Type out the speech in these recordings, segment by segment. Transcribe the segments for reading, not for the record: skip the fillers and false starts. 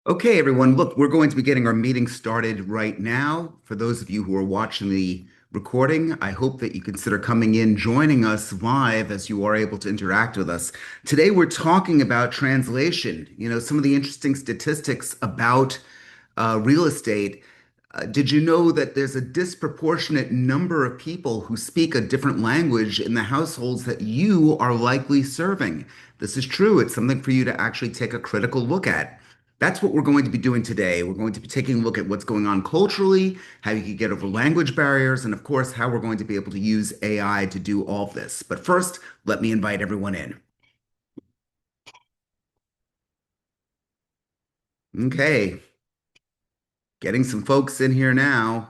Okay, everyone, look, we're going to be getting our meeting started right now. For those of you who are watching the recording, I hope that you consider coming in, joining us live as you are able to interact with us. Today, we're talking about translation, some of the interesting statistics about real estate. Did you know that there's a disproportionate number of people who speak a different language in the households that you are likely serving? This is true. It's something for you to actually take a critical look at. That's what we're going to be doing today. We're going to be taking a look at what's going on culturally, how you can get over language barriers, and of course, how we're going to be able to use AI to do all of this. But first, let me invite everyone in. Okay, getting some folks in here now.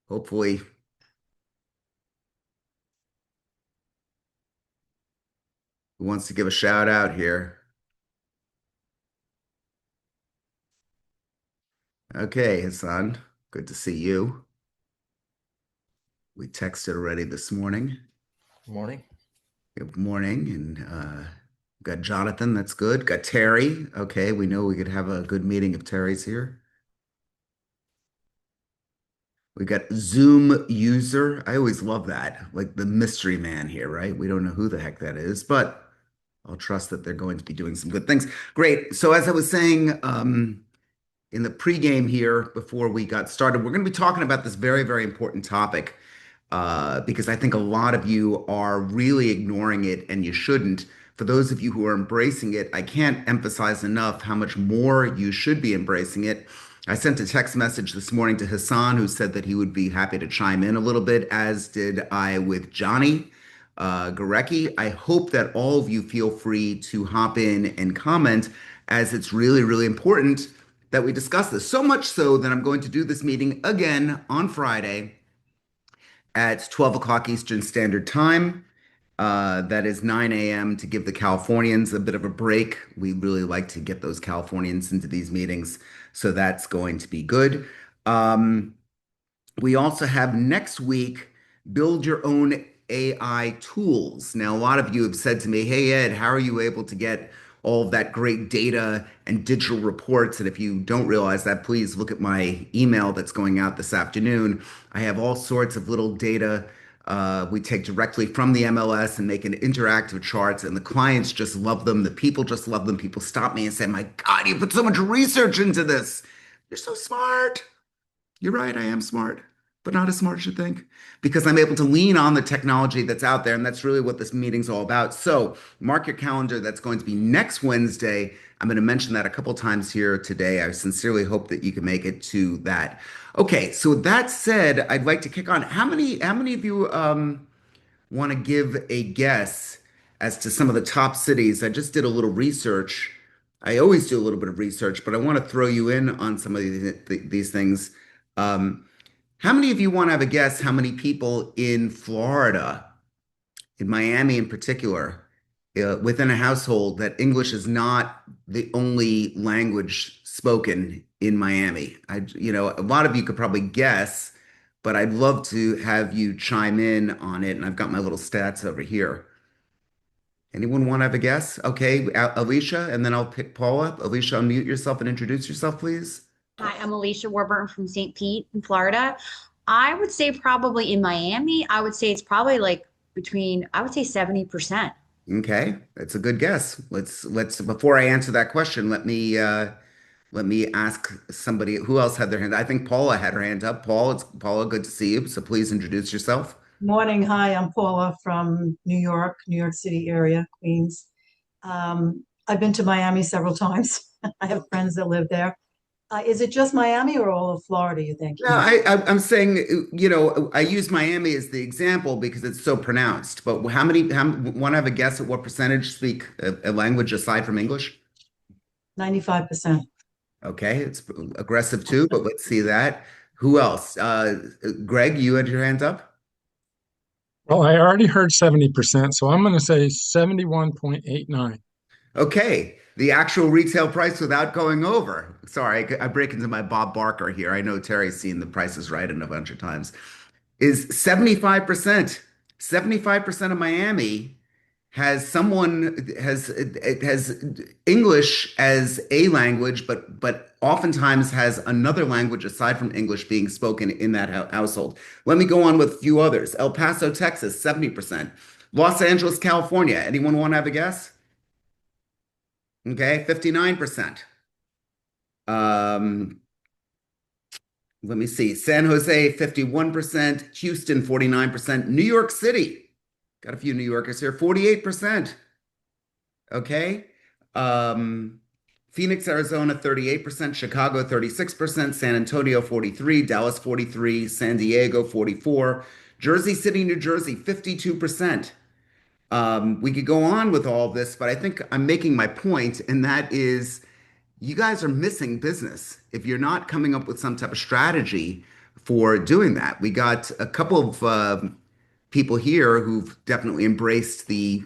Hopefully, who wants to give a shout out here? Okay, Hassan, good to see you. We texted already this morning. Morning. Good morning. And got Jonathan, that's good. Got Terry. Okay, we know we could have a good meeting if Terry's here. We got Zoom user. I always love that, like the mystery man here, right? We don't know who the heck that is, but I'll trust that they're going to be doing some good things. Great. So as I was saying, in the pregame here before we got started, we're going to be talking about this very, very important topic because I think a lot of you are really ignoring it and you shouldn't. For those of you who are embracing it, I can't emphasize enough how much more you should be embracing it. I sent a text message this morning to Hassan, who said that he would be happy to chime in a little bit, as did I with Johnny Garecki. I hope that all of you feel free to hop in and comment, as it's really, really important that we discuss this. So much so that I'm going to do this meeting again on Friday at 12 o'clock Eastern Standard Time. That is 9 a.m. to give the Californians a bit of a break. We really like to get those Californians into these meetings, so that's going to be good. Um, we also have next week, build your own AI tools. Now, a lot of you have said to me, hey, Ed, how are you able to get all of that great data and digital reports? And if you don't realize that, please look at my email that's going out this afternoon. I have all sorts of little data we take directly from the MLS and make an interactive charts, and the clients just love them. The people just love them. People stop me and say, my God, you put so much research into this. You're so smart. You're right, I am smart, but not as smart as you think, because I'm able to lean on the technology that's out there, and that's really what this meeting's all about. So mark your calendar. That's going to be next Wednesday. I'm going to mention that a couple times here today. I sincerely hope that you can make it to that. Okay, so with that said, I'd like to kick on. How many of you want to give a guess as to some of the top cities? I just did a little research. I always do a little bit of research, but I want to throw you in on some of these things. Um, how many of you want to have a guess how many people in Florida, in Miami in particular, within a household that English is not the only language spoken in Miami? A lot of you could probably guess, but I'd love to have you chime in on it. And I've got my little stats over here. Anyone want to have a guess? Okay, Alicia, and then I'll pick Paula. Alicia, unmute yourself and introduce yourself, please. Hi, I'm Alicia Warburton from St. Pete in Florida. I would say probably in Miami, I would say it's probably like I would say 70%. Okay, that's a good guess. Let's before I answer that question, let me ask somebody who else had their hand. I think Paula had her hand up. It's Paula, good to see you. So please introduce yourself. Morning. Hi, I'm Paula from New York City area, Queens. I've been to Miami several times. I have friends that live there. Is it just Miami or all of Florida, you think? No, I'm saying, I use Miami as the example because it's so pronounced. But want to have a guess at what percentage speak a language aside from English? 95%. Okay, it's aggressive too, but let's see that. Who else? Greg, you had your hand up? Well, I already heard 70%, so I'm going to say 71.89. Okay, the actual retail price without going over. Sorry, I break into my Bob Barker here. I know Terry's seen the prices right in a bunch of times. Is 75%. 75% of Miami has English as a language, but oftentimes has another language aside from English being spoken in that household. Let me go on with a few others. El Paso, Texas, 70%. Los Angeles, California. Anyone want to have a guess? Okay, 59%. Um, Let me see. San Jose, 51%. Houston, 49%. New York City, got a few New Yorkers here, 48%. Okay. Um, Phoenix, Arizona, 38%. Chicago, 36%. San Antonio, 43. Dallas, 43. San Diego, 44. Jersey City, New Jersey, 52%. We could go on with all of this, but I think I'm making my point, and that is you guys are missing business if you're not coming up with some type of strategy for doing that. We got a couple of people here who've definitely embraced the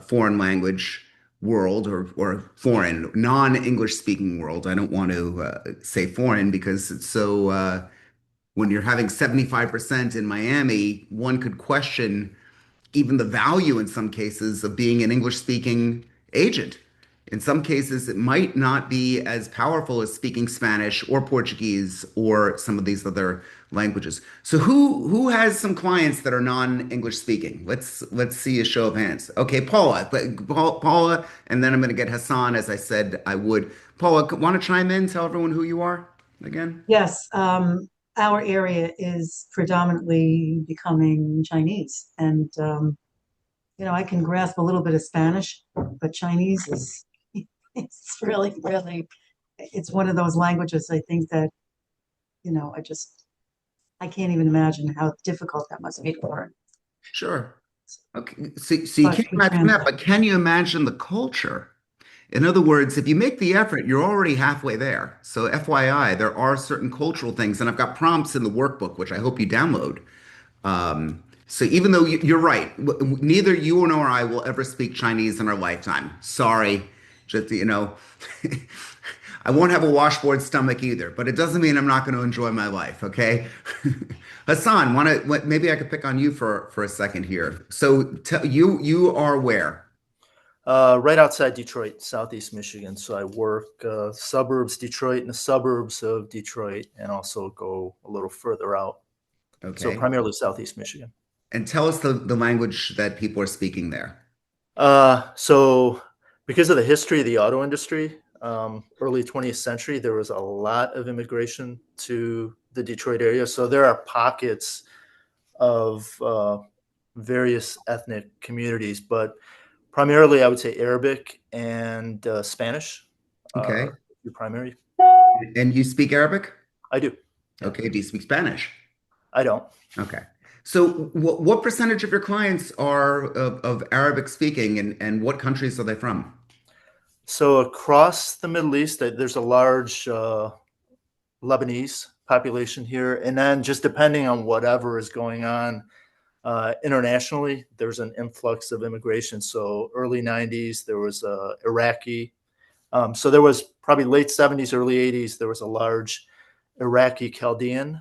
foreign language world or foreign non-English speaking world. I don't want to say foreign because it's so when you're having 75% in Miami, one could question even the value in some cases of being an English speaking agent. In some cases, it might not be as powerful as speaking Spanish or Portuguese or some of these other languages. So who has some clients that are non-English speaking? Let's see a show of hands. Okay, Paula, Paula, and then I'm going to get Hassan as I said I would. Paula, want to chime in? Tell everyone who you are again. Yes, our area is predominantly becoming Chinese, and I can grasp a little bit of Spanish, but Chinese is it's really, really it's one of those languages I think that, I can't even imagine how difficult that must be to learn. Sure. Okay, so you But can't we imagine that, translate. but can you imagine the culture? In other words, if you make the effort, you're already halfway there. So FYI, there are certain cultural things, and I've got prompts in the workbook, which I hope you download. So even though you're right, neither you nor I will ever speak Chinese in our lifetime. Sorry, just I won't have a washboard stomach either, but it doesn't mean I'm not going to enjoy my life. Okay, Hassan, maybe I could pick on you for a second here. So you are where? Right outside Detroit, Southeast Michigan. So I work suburbs Detroit and the suburbs of Detroit, and also go a little further out. So Okay, primarily Southeast Michigan. and tell us the language that people are speaking there. So because of the history of the auto industry, early 20th century, there was a lot of immigration to the Detroit area. So there are pockets of various ethnic communities, but primarily I would say Arabic and Spanish Okay, are the primary. and you speak Arabic? I do. Yeah. Okay, do you speak Spanish? I don't. Okay. So what percentage of your clients are of Arabic speaking and what countries are they from? So across the Middle East, there's a large Lebanese population here. And then just depending on whatever is going on internationally, there's an influx of immigration. So early 90s, there was Iraqi. So there was probably late 70s, early 80s, there was a large Iraqi Chaldean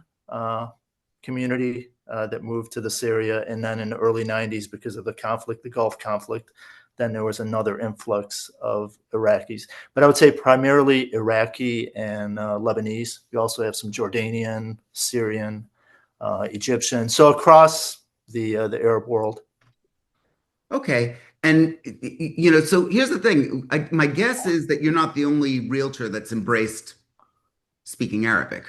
community that moved to this area. And then in the early 90s, because of the conflict, the Gulf conflict, then there was another influx of Iraqis. But I would say primarily Iraqi and Lebanese. We also have some Jordanian, Syrian, Egyptian. So across the Arab world. Okay. And so here's the thing. My guess is that you're not the only realtor that's embraced speaking Arabic.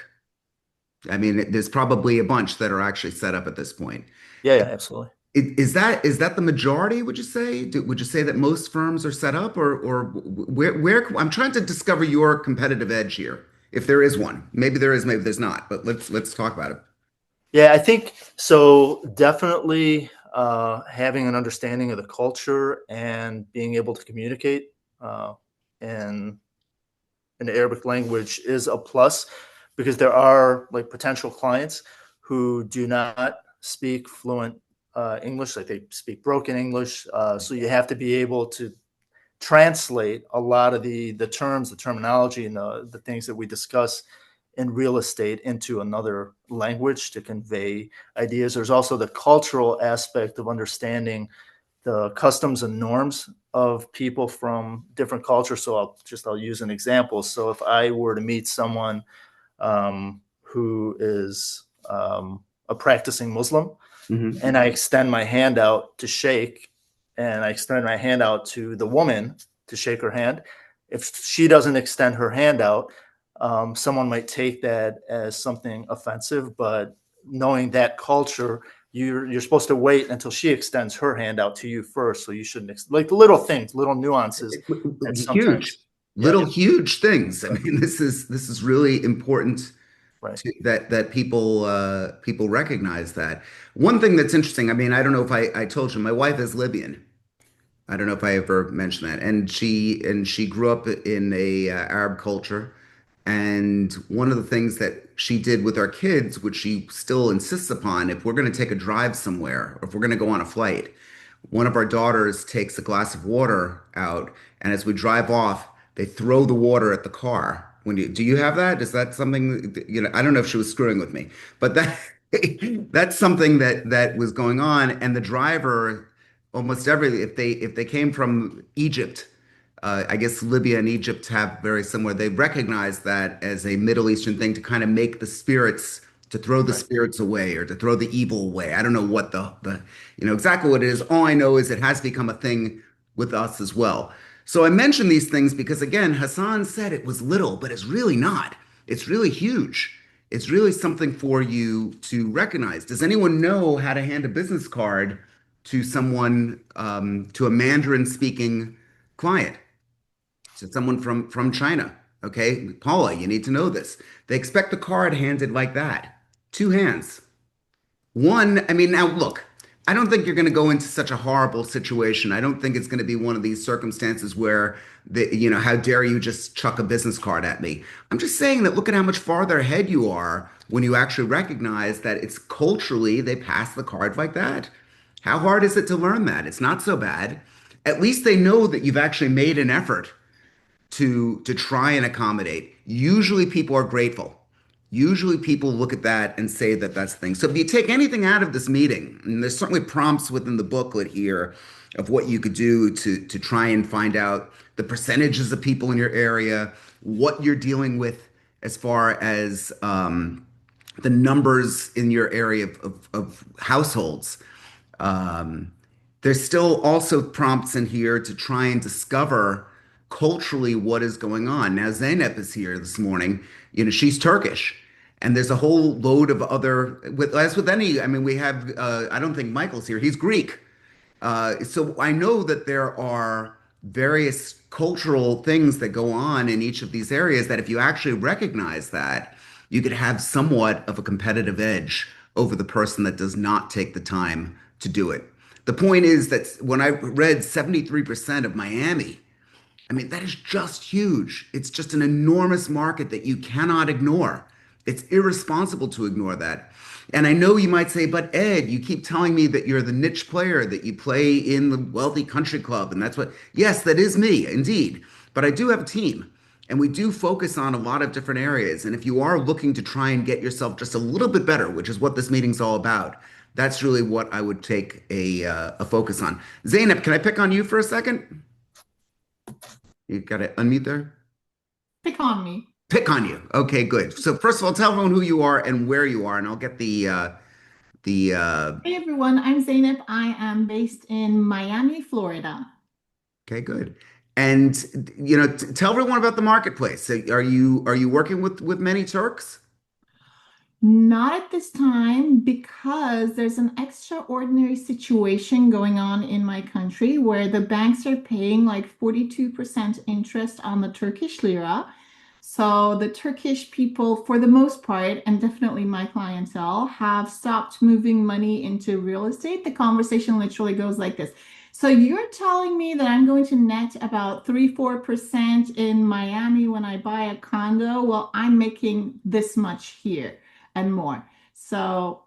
I mean, there's probably a bunch that are actually set up at this point. Yeah, absolutely. Is that the majority, would you say? Would you say that most firms are set up or where I'm trying to discover your competitive edge here, if there is one. Maybe there is, maybe there's not, but let's talk about it. Yeah, I think so. Definitely having an understanding of the culture and being able to communicate in the Arabic language is a plus, because there are like potential clients who do not speak fluent English, like they speak broken English. So you have to be able to translate a lot of the terms, the terminology, and the things that we discuss in real estate into another language to convey ideas. There's also the cultural aspect of understanding the customs and norms of people from different cultures. So I'll use an example. So if I were to meet someone who is a practicing Muslim, Mhm. and I extend my hand out to shake, and I extend my hand out to the woman to shake her hand, if she doesn't extend her hand out, someone might take that as something offensive. But knowing that culture, you're supposed to wait until she extends her hand out to you first. So you shouldn't like little things, little nuances that Huge, sometimes, yeah, little huge things. I mean, this is really important right, that people recognize that. One thing that's interesting, I mean, I don't know if I told you, my wife is Libyan. I don't know if I ever mentioned that. And she grew up in a Arab culture. And one of the things that she did with our kids, which she still insists upon, if we're going to take a drive somewhere, or if we're going to go on a flight, one of our daughters takes a glass of water out, and as we drive off, they throw the water at the car. Do you have that? Is that something, I don't know if she was screwing with me, but that that's something that was going on. And the driver, almost every if they came from Egypt, I guess Libya and Egypt have very similar. They recognize that as a Middle Eastern thing to kind of make the spirits, to throw the right. spirits away or to throw the evil away. I don't know what the exactly what it is. All I know is it has become a thing with us as well. So I mention these things because again, Hassan said it was little, but it's really not. It's really huge. It's really something for you to recognize. Does anyone know how to hand a business card to someone, to a Mandarin speaking client? To someone from China. Okay, Paula, you need to know this. They expect the card handed like that, two hands. One, I mean, now look, I don't think you're going to go into such a horrible situation. I don't think it's going to be one of these circumstances where how dare you just chuck a business card at me? I'm just saying that look at how much farther ahead you are when you actually recognize that it's culturally they pass the card like that. How hard is it to learn that? It's not so bad. At least they know that you've actually made an effort to try and accommodate. Usually people are grateful. Usually people look at that and say that that's the thing. So if you take anything out of this meeting, and there's certainly prompts within the booklet here of what you could do to try and find out the percentages of people in your area, what you're dealing with as far as the numbers in your area of households. Um, there's still also prompts in here to try and discover culturally what is going on. Now, Zeynep is here this morning. She's Turkish. And there's a whole load of other, as with any, I mean, we have, I don't think Michael's here. He's Greek. So I know that there are various cultural things that go on in each of these areas that if you actually recognize that, you could have somewhat of a competitive edge over the person that does not take the time to do it. The point is that when I read 73% of Miami, I mean, that is just huge. It's just an enormous market that you cannot ignore. It's irresponsible to ignore that. And I know you might say, but Ed, you keep telling me that you're the niche player, that you play in the wealthy country club. And that's what, yes, that is me, indeed. But I do have a team and we do focus on a lot of different areas. And if you are looking to try and get yourself just a little bit better, which is what this meeting's all about, that's really what I would take a focus on. Zainab, can I pick on you for a second? You got to unmute there. Pick on me. Pick on you. Okay, good. So first of all, tell everyone who you are and where you are, and I'll get the. Hey everyone, I'm Zainab. I am based in Miami, Florida. Okay, good. And tell everyone about the marketplace. So are you working with many Turks? Not at this time because there's an extraordinary situation going on in my country where the banks are paying like 42% interest on the Turkish lira. So the Turkish people, for the most part, and definitely my clientele, have stopped moving money into real estate. The conversation literally goes like this. So you're telling me that I'm going to net about 3-4% in Miami when I buy a condo? Well, I'm making this much here and more. So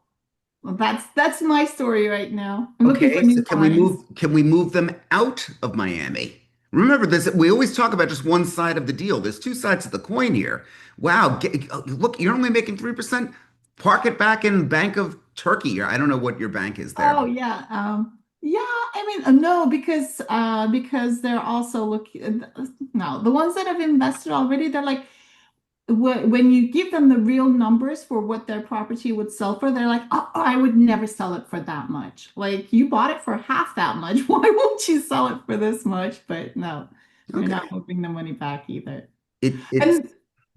that's my story right now. I'm looking for Okay, so new clients. can we move them out of Miami? Remember this, we always talk about just one side of the deal. There's two sides of the coin here. Wow, look, you're only making 3%. Park it back in Bank of Turkey. I don't know what your bank is there. Oh yeah. Yeah, I mean, no, because they're also looking. No, the ones that have invested already, they're like, when you give them the real numbers for what their property would sell for, they're like, oh, I would never sell it for that much. Like you bought it for half that much. Why won't you sell it for this much? But no, they're not Okay. moving the money back either. It's And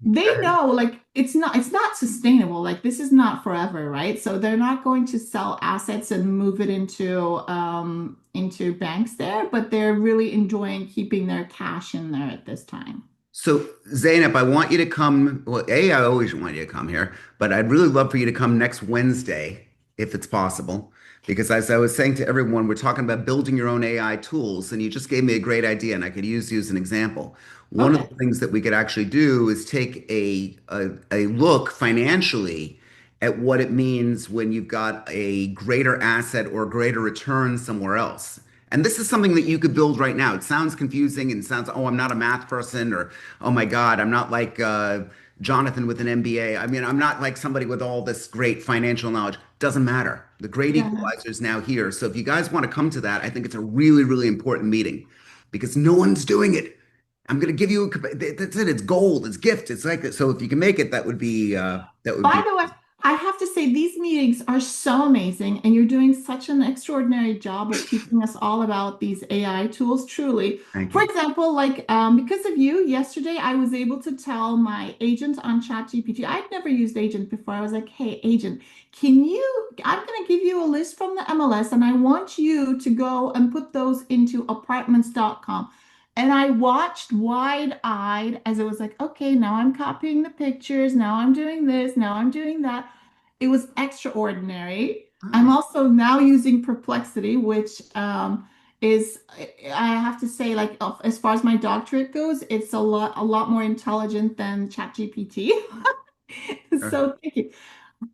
they know like it's not sustainable. Like this is not forever, right? So they're not going to sell assets and move it into banks there, but they're really enjoying keeping their cash in there at this time. So, Zainab, I want you to come. Well, I always want you to come here, but I'd really love for you to come next Wednesday, if it's possible. Because as I was saying to everyone, we're talking about building your own AI tools, and you just gave me a great idea, and I could use you as an example. One of Okay. the things that we could actually do is take a look financially at what it means when you've got a greater asset or greater return somewhere else. And this is something that you could build right now. It sounds confusing and sounds, oh, I'm not a math person, or oh my God, I'm not like Jonathan with an MBA. I mean, I'm not like somebody with all this great financial knowledge. Doesn't matter. The great Yeah. equalizer is now here. So if you guys want to come to that, I think it's a really, really important meeting because no one's doing it. I'm going to give you that's it. It's gold. It's gift. It's like that. So if you can make it, that would By be. the way, I have to say these meetings are so amazing, and you're doing such an extraordinary job of teaching us all about these AI tools, truly. Thank For you. example, like because of you, yesterday I was able to tell my agent on ChatGPT. I'd never used agent before. I was like, hey, agent, I'm going to give you a list from the MLS, and I want you to go and put those into apartments.com. And I watched wide-eyed as it was like, okay, now I'm copying the pictures, now I'm doing this, now I'm doing that. It was extraordinary. I'm Oh, also now using Perplexity, which is, I have to say, like as far as my doctorate goes, it's a lot more intelligent than ChatGPT. So thank you.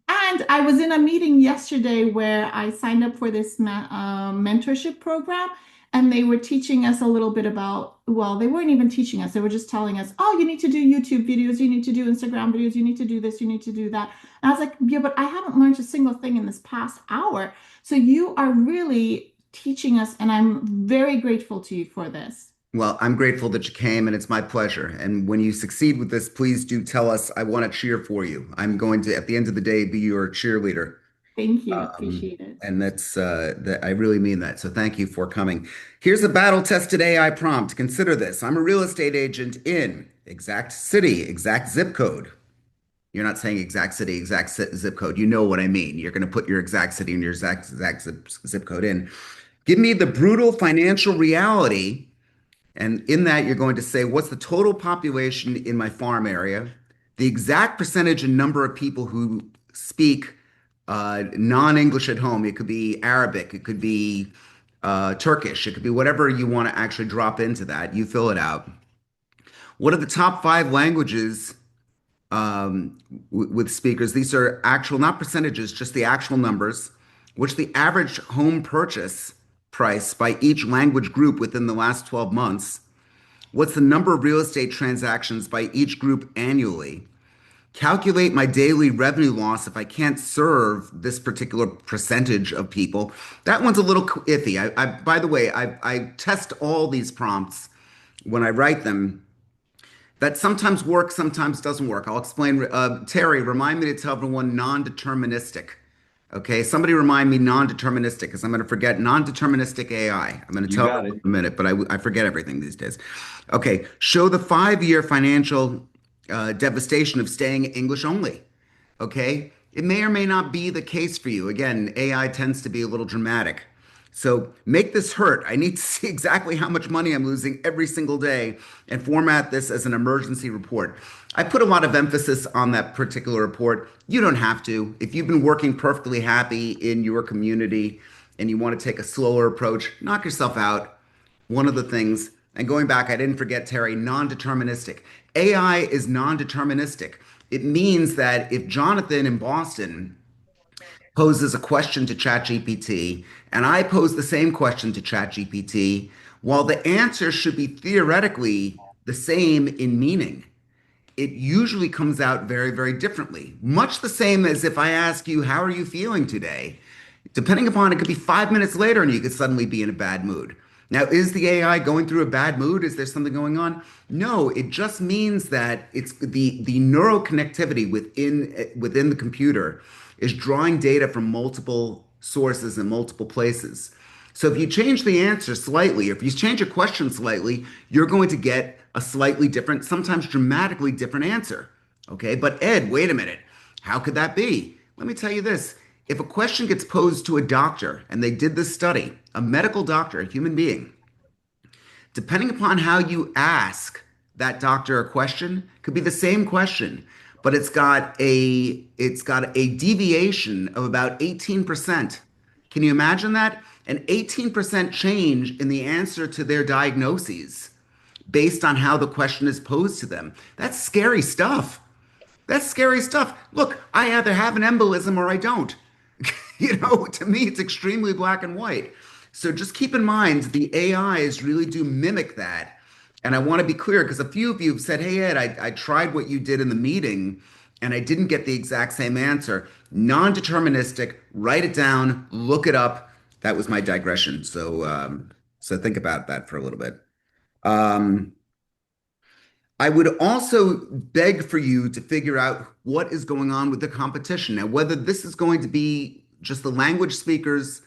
And I was in a meeting yesterday where I signed up for this mentorship program, and they were teaching us a little bit about, well, they weren't even teaching us, they were just telling us, oh, you need to do YouTube videos, you need to do Instagram videos, you need to do this, you need to do that. And I was like, yeah, but I haven't learned a single thing in this past hour. So you are really teaching us, and I'm very grateful to you for this. well, I'm grateful that you came, and it's my pleasure. And when you succeed with this, please do tell us. I want to cheer for you. I'm going to, at the end of the day, be your cheerleader. Thank you. Um, Appreciate it. and that I really mean that. So thank you for coming. Here's a battle tested AI prompt. Consider this. I'm a real estate agent in exact city, exact zip code. You're not saying exact city, exact zip code. You know what I mean. You're going to put your exact city and your exact zip code in. Give me the brutal financial reality, and in that, you're going to say, what's the total population in my farm area, the exact percentage and number of people who speak non-English at home. It could be Arabic, it could be Turkish, it could be whatever you want to actually drop into that. You fill it out. What are the top five languages with speakers? These are actual, not percentages, just the actual numbers. What's the average home purchase price by each language group within the last 12 months? What's the number of real estate transactions by each group annually? Calculate my daily revenue loss if I can't serve this particular percentage of people. That one's a little iffy. By the way, I test all these prompts when I write them. That sometimes works, sometimes doesn't work. I'll explain. Terry, remind me to tell everyone non-deterministic. Okay, somebody remind me non-deterministic because I'm going to forget non-deterministic AI. I'm going to You tell got everyone it. in a minute, but I forget everything these days. Okay, show the 5-year financial devastation of staying English only. Okay, it may or may not be the case for you. Again, AI tends to be a little dramatic. So make this hurt. I need to see exactly how much money I'm losing every single day and format this as an emergency report. I put a lot of emphasis on that particular report. You don't have to. If you've been working perfectly happy in your community and you want to take a slower approach, knock yourself out. One of the things, and going back, I didn't forget, Terry, non-deterministic. AI is non-deterministic. It means that if Jonathan in Boston poses a question to ChatGPT, and I pose the same question to ChatGPT, while the answer should be theoretically the same in meaning, it usually comes out very, very differently. Much the same as if I ask you, how are you feeling today? Depending upon, it could be 5 minutes later and you could suddenly be in a bad mood. Now, is the AI going through a bad mood? Is there something going on? No, it just means that it's the neural connectivity within the computer is drawing data from multiple sources and multiple places. So if you change the answer slightly, or if you change a question slightly, you're going to get a slightly different, sometimes dramatically different answer. Okay, but Ed, wait a minute. How could that be? Let me tell you this. If a question gets posed to a doctor, and they did this study, a medical doctor, a human being, depending upon how you ask that doctor a question, could be the same question, but it's got a deviation of about 18%. Can you imagine that? An 18% change in the answer to their diagnoses based on how the question is posed to them. That's scary stuff. That's scary stuff. Look, I either have an embolism or I don't. To me, it's extremely black and white. So just keep in mind the AIs really do mimic that. And I want to be clear because a few of you have said, hey, Ed, I tried what you did in the meeting and I didn't get the exact same answer. Non-deterministic, write it down, look it up. That was my digression. So think about that for a little bit. Um, I would also beg for you to figure out what is going on with the competition. Now, whether this is going to be just the language speakers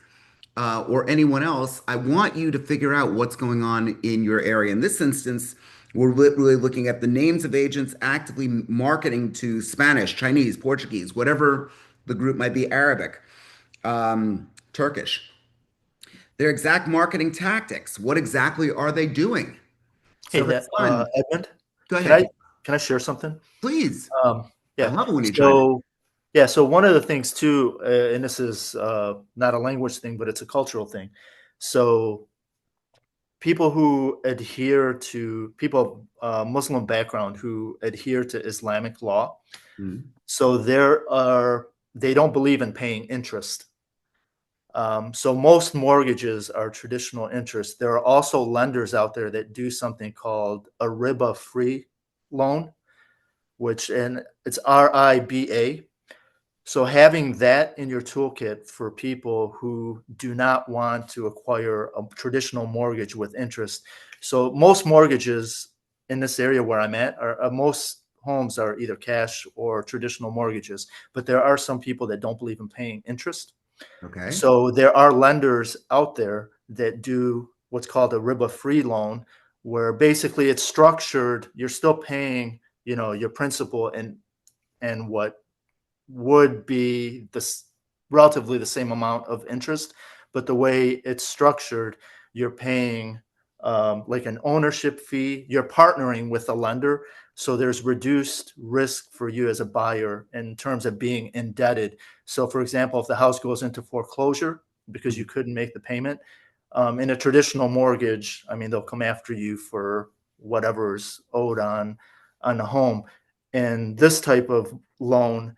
or anyone else, I want you to figure out what's going on in your area. In this instance, we're really looking at the names of agents actively marketing to Spanish, Chinese, Portuguese, whatever the group might be, Arabic, Turkish. Their exact marketing tactics. What exactly are they doing? Hey, So that's fun. Edmund, Go can I ahead. can I share something? Please. I Yeah. love it when you chime in. So one of the things too, and this is not a language thing, but it's a cultural thing. So people who adhere to people Muslim background who adhere to Islamic law, Mhm. so they don't believe in paying interest. So most mortgages are traditional interest. There are also lenders out there that do something called a riba-free loan, and it's RIBA. So having that in your toolkit for people who do not want to acquire a traditional mortgage with interest. So most mortgages in this area where I'm at most homes are either cash or traditional mortgages, but there are some people that don't believe in paying interest. Okay. So there are lenders out there that do what's called a riba-free loan, where basically it's structured, you're still paying, your principal and what would be this relatively the same amount of interest, but the way it's structured, you're paying like an ownership fee. You're partnering with a lender, so there's reduced risk for you as a buyer in terms of being indebted. So, for example, if the house goes into foreclosure because you couldn't make the payment, in a traditional mortgage, I mean, they'll come after you for whatever's owed on the home. And this type of loan,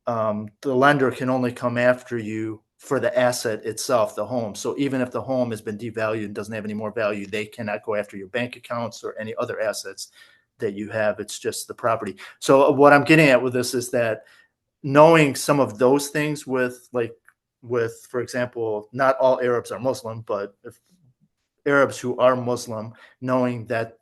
the lender can only come after you for the asset itself, the home. So even if the home has been devalued and doesn't have any more value, they cannot go after your bank accounts or any other assets that you have. It's just the property. So what I'm getting at with this is that knowing some of those things with, for example, not all Arabs are Muslim, but if Arabs who are Muslim, knowing that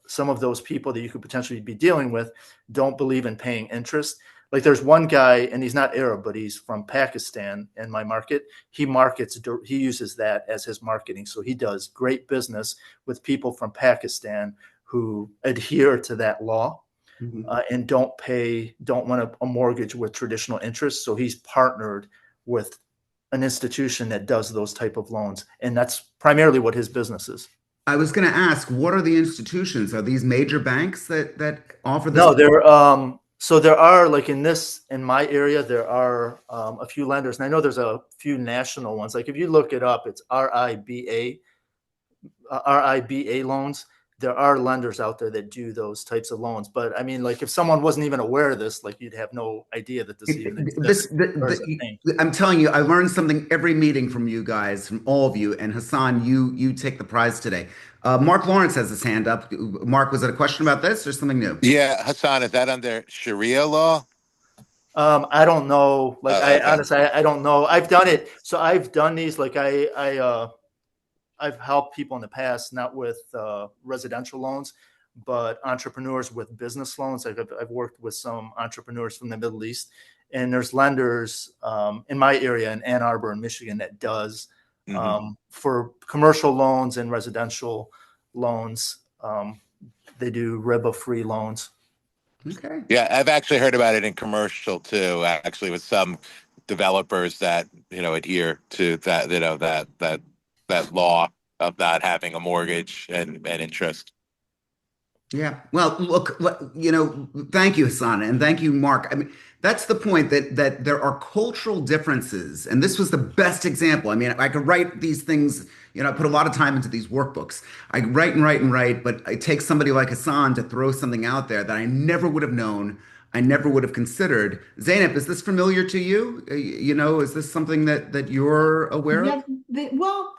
some of those people that you could potentially be dealing with don't believe in paying interest. Like there's one guy, and he's not Arab, but he's from Pakistan in my market. He uses that as his marketing. So he does great business with people from Pakistan who adhere to that law Mhm. and don't want a mortgage with traditional interest. So he's partnered with an institution that does those type of loans, and that's primarily what his business is. I was going to ask, what are the institutions? Are these major banks that offer this? No, there are like in my area there are a few lenders, and I know there's a few national ones. Like if you look it up, it's RIBA loans. There are lenders out there that do those types of loans, but I mean, like if someone wasn't even aware of this, like you'd have no idea that this even This, exists or is a thing. I'm telling you, I learned something every meeting from you guys, from all of you. And Hassan, you take the prize today. Mark Lawrence has his hand up. Mark, was it a question about this or something new? Yeah, Hassan, is that under Sharia law? I don't know. Like Oh, I okay. honestly, I don't know. I've done it. So I've done these. Like I've helped people in the past, not with residential loans, but entrepreneurs with business loans. I've worked with some entrepreneurs from the Middle East, and there's lenders in my area in Ann Arbor, in Michigan, that does for commercial loans and residential loans. They do riba-free loans. Okay. Yeah, I've actually heard about it in commercial too, actually, with some developers that, adhere to that, that law of not having a mortgage and interest. Yeah. Well, look, thank you, Hassan, and thank you, Mark. I mean, that's the point that there are cultural differences, and this was the best example. I mean, I could write these things, I put a lot of time into these workbooks. I write and write and write, but it takes somebody like Hassan to throw something out there that I never would have known, I never would have considered. Zainab, is this familiar to you? Is this something that you're aware of? Yeah, well,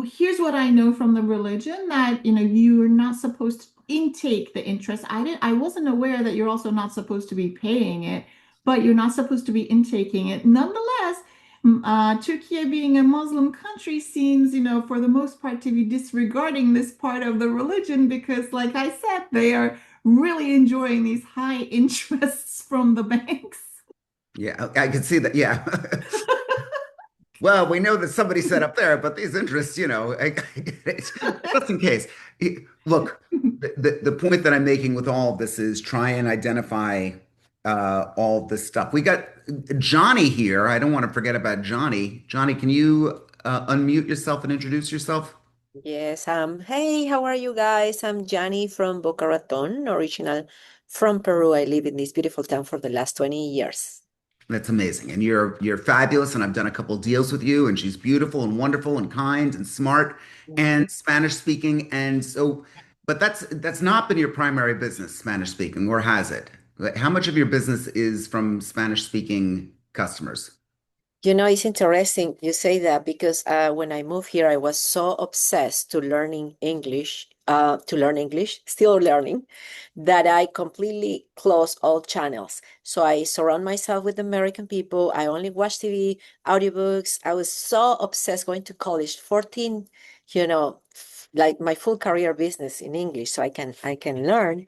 here's what I know from the religion that you're not supposed to intake the interest. I wasn't aware that you're also not supposed to be paying it, but you're not supposed to be intaking it. Nonetheless, Turkey being a Muslim country seems, for the most part, to be disregarding this part of the religion because, like I said, they are really enjoying these high interests from the banks. Yeah, I can see that. Yeah. Well, we know that somebody set up there, but these interests, I get it. Just in case. Look, the point that I'm making with all of this is try and identify all of this stuff. We got Johnny here. I don't want to forget about Johnny. Johnny, can you unmute yourself and introduce yourself? Yes, hey, how are you guys? I'm Johnny from Boca Raton, original from Peru. I live in this beautiful town for the last 20 years. That's amazing. And you're fabulous. And I've done a couple deals with you, and she's beautiful and wonderful and kind and smart and Spanish speaking. And so, but that's not been your primary business, Spanish speaking, or has it? Like, how much of your business is from Spanish speaking customers? It's interesting you say that because when I moved here, I was so obsessed to learn English, still learning, that I completely closed all channels. So I surround myself with American people. I only watch TV, audiobooks. I was so obsessed going to college, 14, like my full career business in English, so I can learn.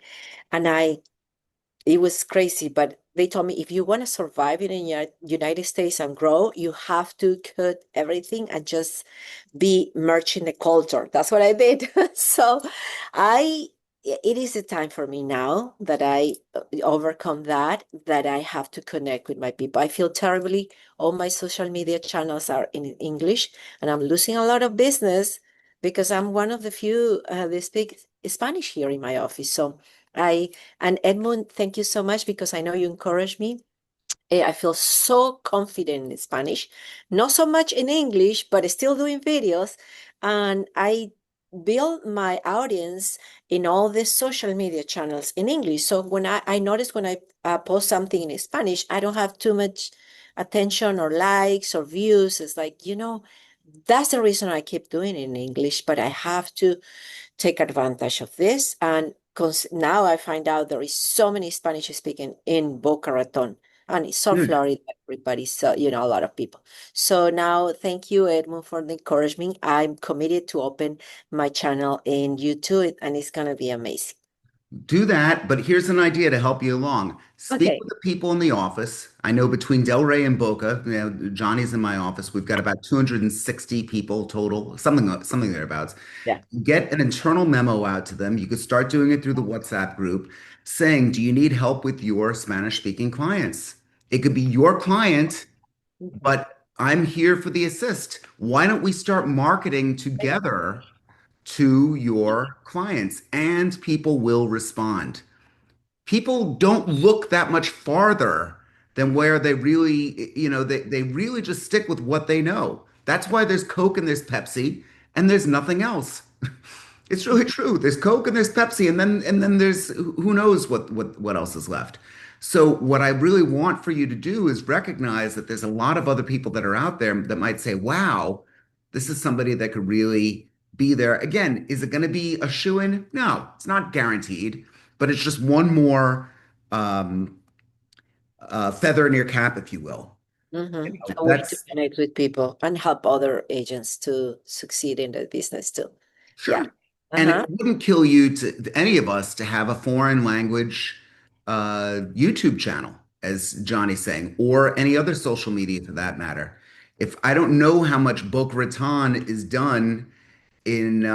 And it was crazy, but they told me if you want to survive in the United States and grow, you have to cut everything and just be merged in the culture. That's what I did. So I it is a time for me now that I overcome that I have to connect with my people. I feel terribly. All my social media channels are in English, and I'm losing a lot of business because I'm one of the few that speak Spanish here in my office. So I and Edmund, thank you so much because I know you encourage me. I feel so confident in Spanish, not so much in English, but still doing videos. And I build my audience in all the social media channels in English. So I notice when I post something in Spanish, I don't have too much attention or likes or views. It's like, that's the reason I keep doing it in English, but I have to take advantage of this. And now I find out there is so many Spanish speaking in Boca Raton and it's South Good. Florida, everybody. So, a lot of people. So now thank you, Edmund, for the encouragement. I'm committed to open my channel in YouTube and it's going to be amazing. Do that, but here's an idea to help you along. Speak Okay. with the people in the office. I know between Del Rey and Boca, Johnny's in my office. We've got about 260 people total, something thereabouts. Yeah. Get an internal memo out to them. You could start doing it through the WhatsApp group saying, do you need help with your Spanish speaking clients? It could be your client, Mhm. but I'm here for the assist. Why don't we start marketing together to your clients and people will respond? People don't look that much farther than where they really, they really just stick with what they know. That's why there's Coke and there's Pepsi and there's nothing else. It's really true. There's Coke and there's Pepsi, and then there's who knows what else is left. So what I really want for you to do is recognize that there's a lot of other people that are out there that might say, "Wow, this is somebody that could really be there." Again, is it going to be a shoe-in? No, it's not guaranteed, but it's just one more um, feather in your cap, if you will. Mm-hmm. You know, A way to that's connect with people and help other agents to succeed in the business too. sure. Yeah. And it Uh-huh. wouldn't kill you to any of us to have a foreign language YouTube channel, as Johnny's saying, or any other social media for that matter. If I don't know how much Boca Raton is done in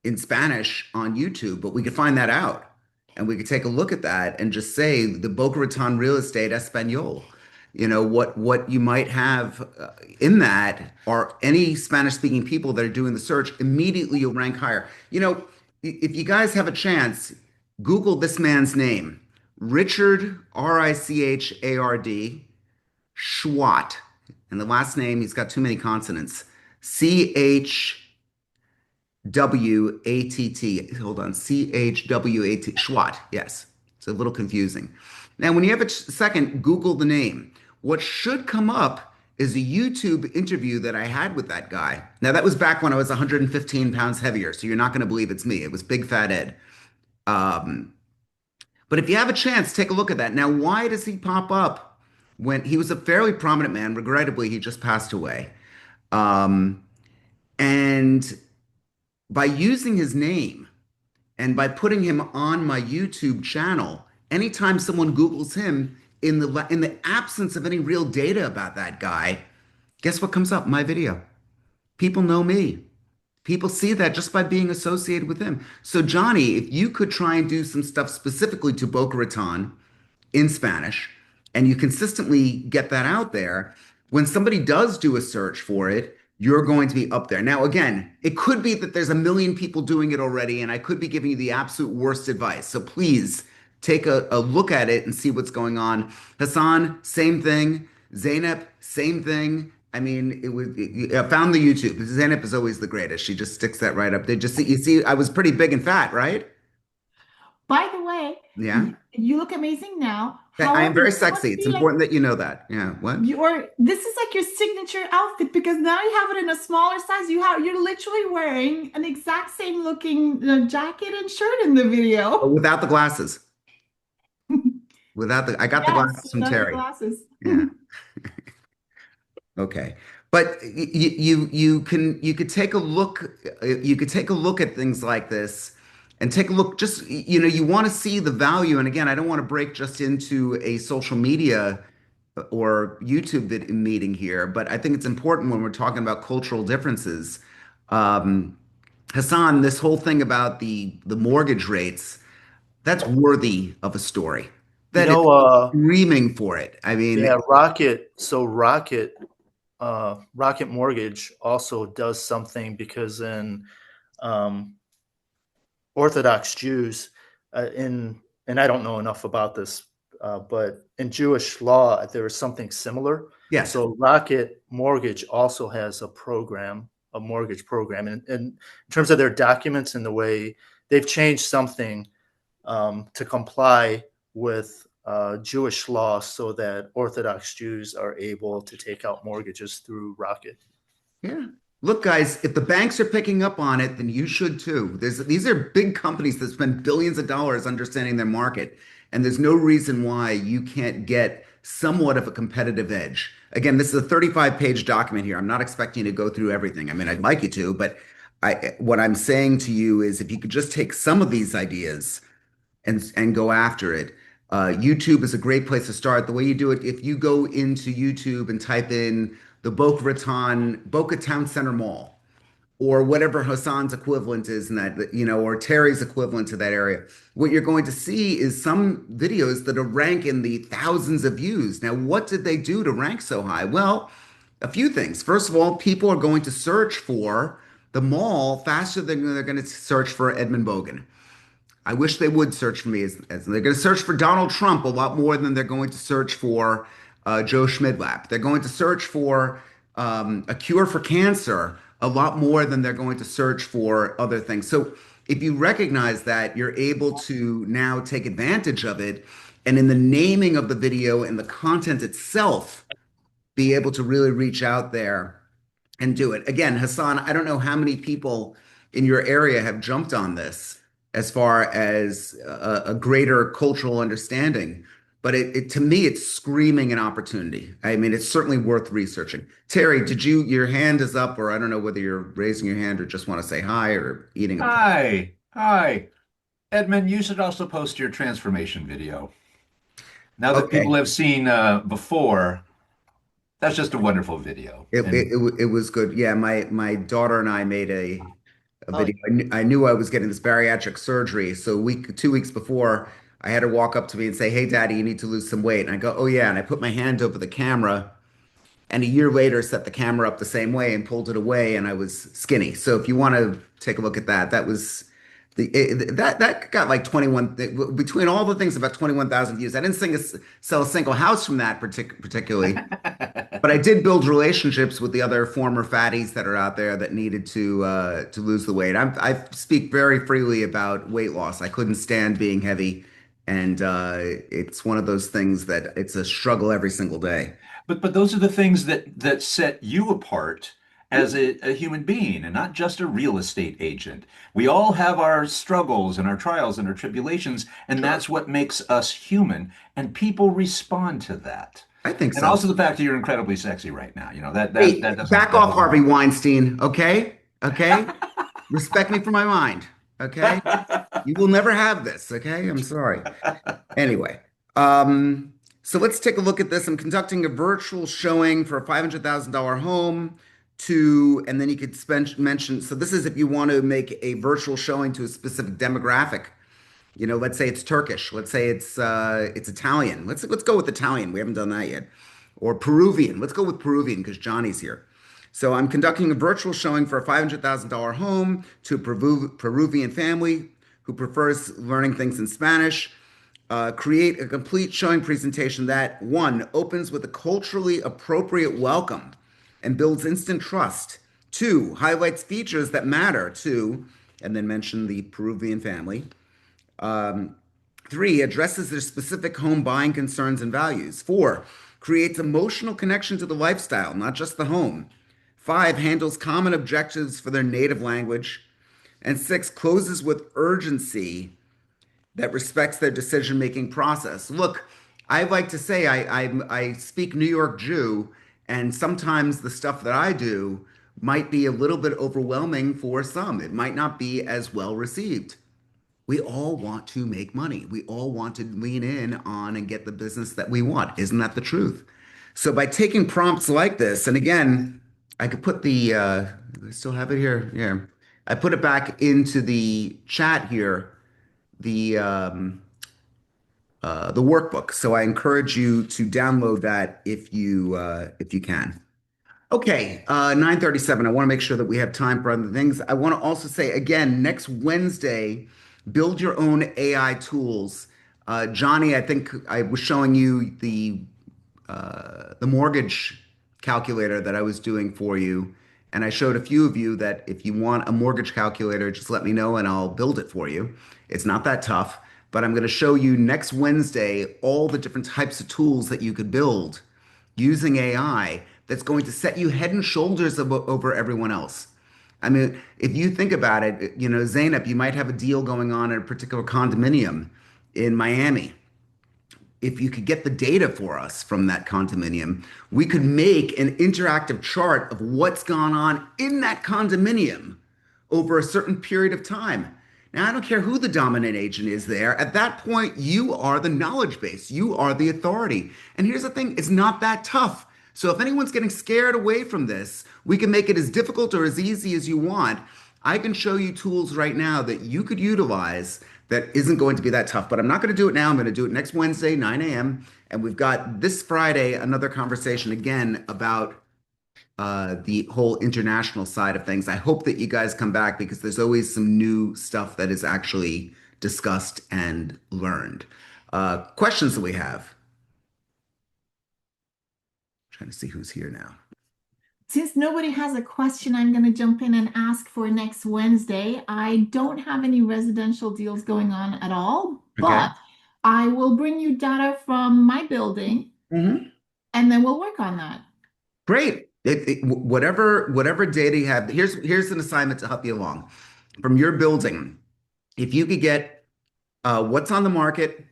in Spanish on YouTube, but we could find that out and we could take a look at that and just say the Boca Raton real estate Espanol. You know what you might have in that are any Spanish speaking people that are doing the search immediately you'll rank higher. You know, if you guys have a chance, Google this man's name, Richard Richard Schwat, and the last name he's got too many consonants. Chwatt. Hold on. Chwat. Schwat. Yes. It's a little confusing. Now, when you have a second, Google the name. What should come up is a YouTube interview that I had with that guy. Now, that was back when I was 115 pounds heavier, so you're not going to believe it's me. It was Big Fat Ed. Um, but if you have a chance, take a look at that. Now, why does he pop up when he was a fairly prominent man? Regrettably, he just passed away. Um, and by using his name and by putting him on my YouTube channel, anytime someone Googles him in the absence of any real data about that guy, guess what comes up? My video. People know me. People see that just by being associated with him. So, Johnny, if you could try and do some stuff specifically to Boca Raton in Spanish, and you consistently get that out there, when somebody does do a search for it, you're going to be up there. Now, again, it could be that there's a million people doing it already, and I could be giving you the absolute worst advice. So please take a look at it and see what's going on. Hassan, same thing. Zainab, same thing. I mean, I found the YouTube. Zainab is always the greatest. She just sticks that right up. They just see, you see, I was pretty big and fat, right? By the way, Yeah. you look amazing now. I am However, very you want sexy. to It's be like important that you know that. Yeah. What? this is like your signature outfit because now you have it in a smaller size. You're literally wearing an exact same looking jacket and shirt in the Oh, video. without the glasses. I got the Yes, glasses from without the Terry. glasses. Yeah. Okay. But you could take a look you could take a look at things like this and take a look just you want to see the value, and again I don't want to break just into a social media or YouTube meeting here, but I think it's important when we're talking about cultural differences. Um, Hassan, this whole thing about the mortgage rates, that's worthy of a story. You That is know, screaming for it. I mean, yeah, Rocket. So Rocket Mortgage also does something because in um, Orthodox Jews, and I don't know enough about this, but in Jewish law there is something similar. yes. So Rocket Mortgage also has a program, a mortgage program, and in terms of their documents and the way they've changed something to comply with Jewish law so that Orthodox Jews are able to take out mortgages through Rocket. Yeah. Look, guys, if the banks are picking up on it, then you should too. These are big companies that spend billions of dollars understanding their market, and there's no reason why you can't get somewhat of a competitive edge. Again, this is a 35-page document here. I'm not expecting you to go through everything. I mean, I'd like you to, but what I'm saying to you is if you could just take some of these ideas and go after it. YouTube is a great place to start. The way you do it, if you go into YouTube and type in the Boca Town Center Mall, or whatever Hassan's equivalent is in that, or Terry's equivalent to that area, what you're going to see is some videos that are rank in the thousands of views. Now, what did they do to rank so high? Well, a few things. First of all, people are going to search for the mall faster than they're going to search for Edmund Bogen. I wish they would search for me as they're going to search for Donald Trump a lot more than they're going to search for Joe Schmidlap. They're going to search for a cure for cancer a lot more than they're going to search for other things. So if you recognize that, you're able to now take advantage of it, and in the naming of the video and the content itself, be able to really reach out there and do it. Again, Hassan, I don't know how many people in your area have jumped on this as far as a greater cultural understanding. but to me, it's screaming an opportunity. I mean, it's certainly worth researching. Terry, your hand is up, or I don't know whether you're raising your hand or just want to say hi or eating a. Hi, hi. Edmund, you should also post your transformation video. Now that people Okay. have seen before, that's just a wonderful video. And It was good. Yeah, my daughter and I made a Oh, video. I knew I was getting this bariatric surgery, so 2 weeks before, I had her walk up to me and say, "Hey, Daddy, you need to lose some weight." And I go, "Oh yeah," and I put my hand over the camera, and a year later set the camera up the same way and pulled it away, and I was skinny. So if you want to take a look at that, that was that got like 21 between all the things, about 21,000 views. I didn't sell a single house from that particularly. But I did build relationships with the other former fatties that are out there that needed to lose the weight. I speak very freely about weight loss. I couldn't stand being heavy, and it's one of those things that it's a struggle every single day. but those are the things that set you apart as a human being and not just a real estate agent. We all have our struggles and our trials and our tribulations, and Sure. that's what makes us human. And people respond to that. I think And so. also the fact that you're incredibly sexy right now. You know, Hey, that back off, Harvey Weinstein. Okay, okay. doesn't. Respect me for my mind. Okay, you will never have this. Okay, I'm sorry. Anyway, so let's take a look at this. I'm conducting a virtual showing for a $500,000 home and then you could mention, so this is if you want to make a virtual showing to a specific demographic. Let's say it's Turkish. Let's say it's Italian. Let's go with Italian. We haven't done that yet. Or Peruvian. Let's go with Peruvian because Johnny's here. So I'm conducting a virtual showing for a $500,000 home to a Peruvian family who prefers learning things in Spanish. Create a complete showing presentation that, one, opens with a culturally appropriate welcome and builds instant trust. Two, highlights features that matter to, and then mention the Peruvian family. Three, addresses their specific home buying concerns and values. Four, creates emotional connection to the lifestyle, not just the home. Five, handles common objectives for their native language. And six, closes with urgency that respects their decision-making process. Look, I like to say I speak New York Jew, and sometimes the stuff that I do might be a little bit overwhelming for some. It might not be as well received. We all want to make money. We all want to lean in on and get the business that we want. Isn't that the truth? So by taking prompts like this, and again, I could put I still have it here. Yeah. I put it back into the chat here, the workbook. So I encourage you to download that if you can. Okay, 9:37. I want to make sure that we have time for other things. I want to also say again, next Wednesday, build your own AI tools. Johnny, I think I was showing you the mortgage calculator that I was doing for you, and I showed a few of you that if you want a mortgage calculator, just let me know and I'll build it for you. It's not that tough, but I'm going to show you next Wednesday all the different types of tools that you could build using AI that's going to set you head and shoulders over everyone else. I mean, if you think about it, Zainab, you might have a deal going on at a particular condominium in Miami. If you could get the data for us from that condominium, we could make an interactive chart of what's gone on in that condominium over a certain period of time. Now, I don't care who the dominant agent is there. At that point, you are the knowledge base. You are the authority. And here's the thing, it's not that tough. So if anyone's getting scared away from this, we can make it as difficult or as easy as you want. I can show you tools right now that you could utilize that isn't going to be that tough, but I'm not going to do it now. I'm going to do it next Wednesday, 9 a.m. And we've got this Friday another conversation again about the whole international side of things. I hope that you guys come back because there's always some new stuff that is actually discussed and learned. Questions that we have? Trying to see who's here now. Since nobody has a question, I'm going to jump in and ask for next Wednesday. I don't have any residential deals going on at all, but I will bring you data from my building and then we'll work on that. Great. Whatever data you have, here's an assignment to help you along. From your building, if you could get what's on the market,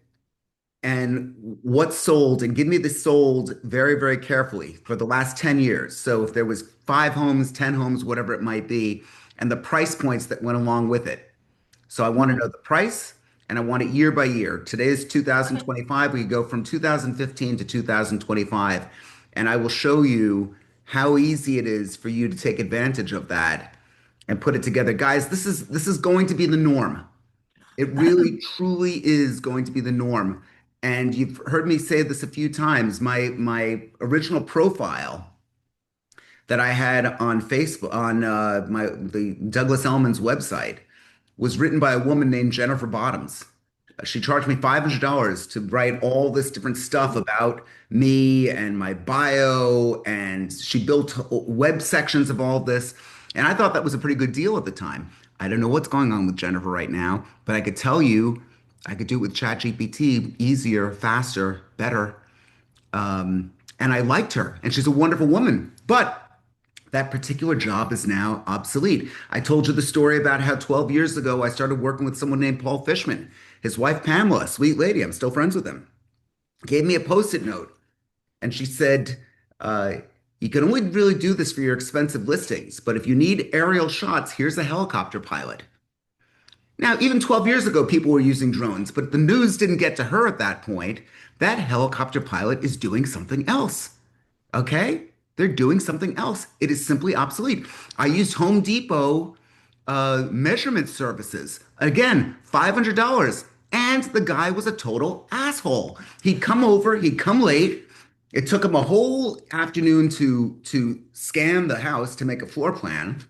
and what's sold, and give me the sold very, very carefully for the last 10 years. So if there was 5 homes, 10 homes, whatever it might be, and the price points that went along with it. So I want to Mhm. know the price and I want it year by year. Today is Okay. 2025. We go from 2015 to 2025, and I will show you how easy it is for you to take advantage of that and put it together. Guys, this is going to be the norm. It really truly is going to be the norm. And you've heard me say this a few times. My original profile that I had on Facebook on the Douglas Elliman's website was written by a woman named Jennifer Bottoms. She charged me $500 to write all this different stuff about me and my bio, and she built web sections of all this. And I thought that was a pretty good deal at the time. I don't know what's going on with Jennifer right now, but I could tell you I could do it with ChatGPT easier, faster, better. And I liked her, and she's a wonderful woman. But that particular job is now obsolete. I told you the story about how 12 years ago I started working with someone named Paul Fishman. His wife, Pamela, sweet lady, I'm still friends with him, gave me a post-it note. And she said, uh, you can only really do this for your expensive listings, but if you need aerial shots, here's a helicopter pilot. Now, even 12 years ago, people were using drones, but the news didn't get to her at that point. That helicopter pilot is doing something else. Okay? They're doing something else. It is simply obsolete. I used Home Depot measurement services. Again, $500. And the guy was a total asshole. He'd come over, he'd come late. It took him a whole afternoon to scan the house to make a floor plan.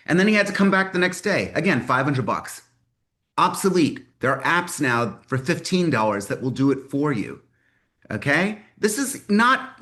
And then he had to come back the next day. Again, 500 bucks. Obsolete. There are apps now for $15 that will do it for you. Okay? This is not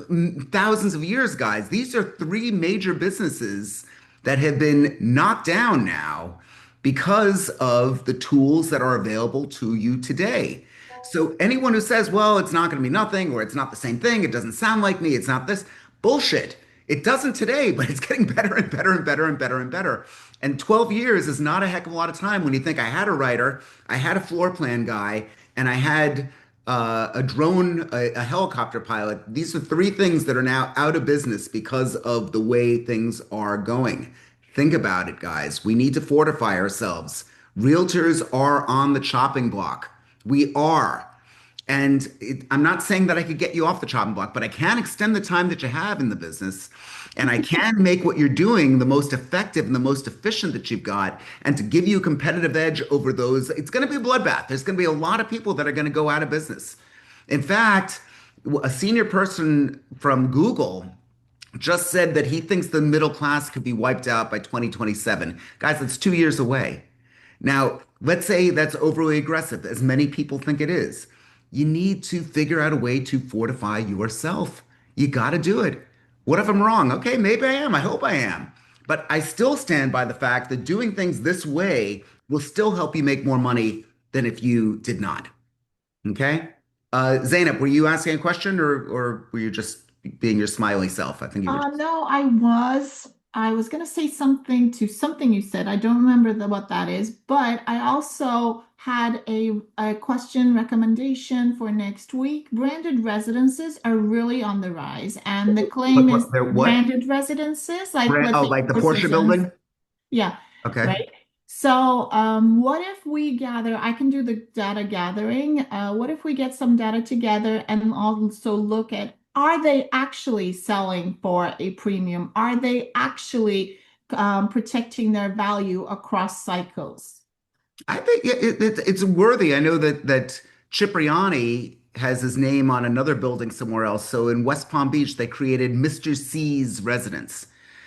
thousands of years, guys. These are three major businesses that have been knocked down now because of the tools that are available to you today. So anyone who says, well, it's not going to be nothing, or it's not the same thing, it doesn't sound like me, it's not this, bullshit. It doesn't today, but it's getting better and better and better and better and better. And 12 years is not a heck of a lot of time when you think I had a writer, I had a floor plan guy, and I had a drone, a helicopter pilot. These are three things that are now out of business because of the way things are going. Think about it, guys. We need to fortify ourselves. Realtors are on the chopping block. We are. And I'm not saying that I could get you off the chopping block, but I can extend the time that you have in the business. And I can make what you're doing the most effective and the most efficient that you've got. And to give you a competitive edge over those, it's going to be a bloodbath. There's going to be a lot of people that are going to go out of business. In fact, a senior person from Google just said that he thinks the middle class could be wiped out by 2027. Guys, that's 2 years away. Now, let's say that's overly aggressive, as many people think it is. You need to figure out a way to fortify yourself. You got to do it. What if I'm wrong? Okay, maybe I am. I hope I am. But I still stand by the fact that doing things this way will still help you make more money than if you did not. Okay? Zainab, were you asking a question, or were you just being your smiley self? I think you were just. No, I was gonna say something to something you said. I don't remember what that is, but I also had a question recommendation for next week. Branded residences are really on the rise, and the claim is What? branded residences, like let's Oh, say like the Four Porsche Seasons. building? Yeah, Okay. right. So, what if we gather? I can do the data gathering. What if we get some data together and also look at, are they actually selling for a premium? Are they actually protecting their value across cycles? I think it's worthy. I know that Cipriani has his name on another building somewhere else. So in West Palm Beach, they created Mr. C's residence.